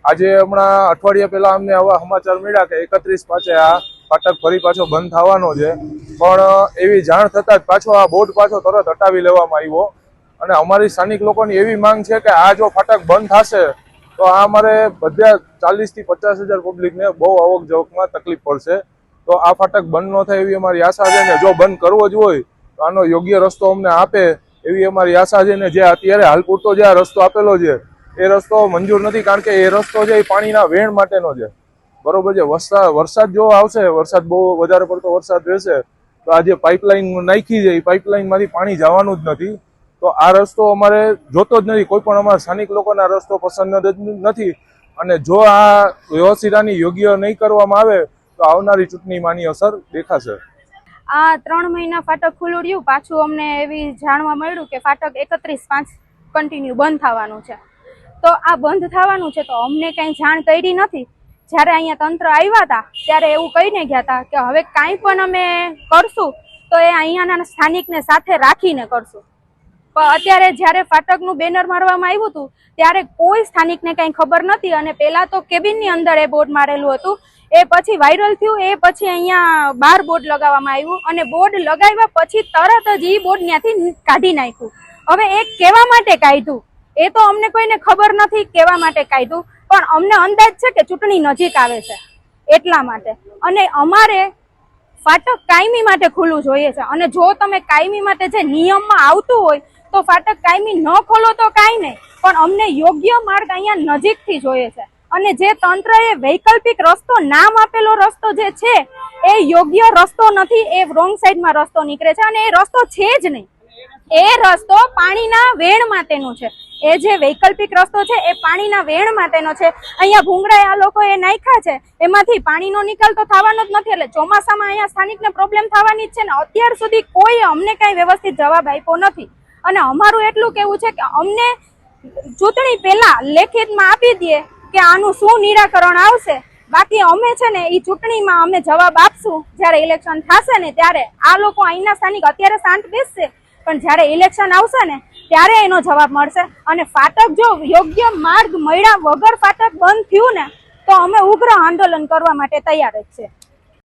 આજે હમણાં અઠવાડિયા પહેલા અમને આવા સમાચાર મળ્યા કે 31/5 આ ફાટક ફરી પાછો બંધ થવાનો છે, પણ એવી જાણ થતાં જ પાછો આ બોર્ડ પાછો તરત હટાવી લેવામાં આવ્યો। અને અમારી સ્થાનિક લોકોની એવી માંગ છે કે આ જો ફાટક બંધ થશે તો આ અમારે બધા 40,000 થી 50,000 પબ્લિકને બહુ આવક જાવકમાં તકલીફ પડશે। તો આ ફાટક બંધ ન થાય એવી અમારી આશા છે ને જો બંધ કરવો જ હોય તો આનો યોગ્ય રસ્તો અમને આપે એવી અમારી આશા છે ને જે અત્યારે હાલ પૂરતો જે આ રસ્તો આપેલો છે એ રસ્તો મંજૂર નથી, કારણ કે એ રસ્તો છે એ પાણીના વેણ માટેનો છે, બરોબર છે। વરસાદ જો આવશે, વરસાદ બહુ વધારે પડતો વરસાદ રહેશે તો આ જે પાઇપલાઇન નાખી છે એ પાઇપલાઇનમાંથી પાણી જવાનું જ નથી। તો આ રસ્તો અમારે જોતો જ નથી, કોઈ પણ અમારા સ્થાનિક લોકોને આ રસ્તો પસંદ નથી। અને જો આ વ્યવસ્થિત આની યોગ્ય નહીં કરવામાં આવે તો આવનારી ચૂંટણીમાંની અસર દેખાશે। આ 3 મહિના ફાટક ખુલ્લું રહ્યું, પાછું અમને એવી જાણવા મળ્યું કે ફાટક 31/5 કન્ટિન્યુ બંધ થવાનું છે। તો આ બંધ થવાનું છે તો અમને કંઈ જાણ કરી નથી। જ્યારે અહીંયા તંત્ર આવ્યા હતા ત્યારે એવું કહીને ગયા હતા કે હવે કાંઈ પણ અમે કરશું તો એ અહીંયાના સ્થાનિકને સાથે રાખીને કરશું, પણ અત્યારે જ્યારે ફાટકનું બેનર મારવામાં આવ્યું હતું ત્યારે કોઈ સ્થાનિકને કંઈ ખબર નથી। અને પહેલા તો કેબિનની અંદર એ બોર્ડ મારેલું હતું, એ પછી વાયરલ થયું, એ પછી અહીંયા બહાર બોર્ડ લગાવવામાં આવ્યું અને બોર્ડ લગાવ્યા પછી તરત જ એ બોર્ડ ત્યાંથી કાઢી નાખ્યું। હવે એ કેવા માટે કાઢ્યું એ તો અમને કોઈને ખબર નથી કેવા માટે કાઢ્યું, પણ અમને અંદાજ છે કે ચૂંટણી નજીક આવે છે એટલા માટે। અને અમારે ફાટક કાયમી માટે ખુલ્લું જોઈએ છે, અને જો તમે કાયમી માટે જે નિયમમાં આવતું હોય તો ફાટક કાયમી ન ખોલો તો કાંઈ નહીં, પણ અમને યોગ્ય માર્ગ અહીંયા નજીકથી જોઈએ છે। અને જે તંત્રએ વૈકલ્પિક રસ્તો નામ આપેલો રસ્તો જે છે એ યોગ્ય રસ્તો નથી, એ રોંગ સાઈડમાં રસ્તો નીકળે છે અને એ રસ્તો છે જ નહીં। એ રસ્તો પાણીના વેણ માટેનો છે, એ જે વૈકલ્પિક રસ્તો છે એ પાણીના વેણ માટેનો છે। અહીંયા ભૂંગળા આ લોકો એ નાખ્યા છે એમાંથી પાણીનો નિકાલ તો થવાનો જ નથી, એટલે ચોમાસામાં અહીંયા સ્થાનિકને પ્રોબ્લેમ થવાની જ છે ને અત્યાર સુધી કોઈ અમને કઈ વ્યવસ્થિત જવાબ આપ્યો નથી। અને અમારું એટલું કેવું છે કે અમને ચૂંટણી પહેલા લેખિતમાં આપી દે કે આનું શું નિરાકરણ આવશે, બાકી અમે છે ને એ ચૂંટણીમાં અમે જવાબ આપશું જ્યારે ઇલેક્શન થશે ને ત્યારે। આ લોકો અહીંના સ્થાનિક અત્યારે શાંત બેસશે, પણ જ્યારે ઇલેક્શન આવશે ને ત્યારે એનો જવાબ મળશે। અને ફાટક જો યોગ્ય માર્ગ મળ્યા વગર ફાટક બંધ થયું ને તો અમે ઉગ્ર આંદોલન કરવા માટે તૈયાર જ છે।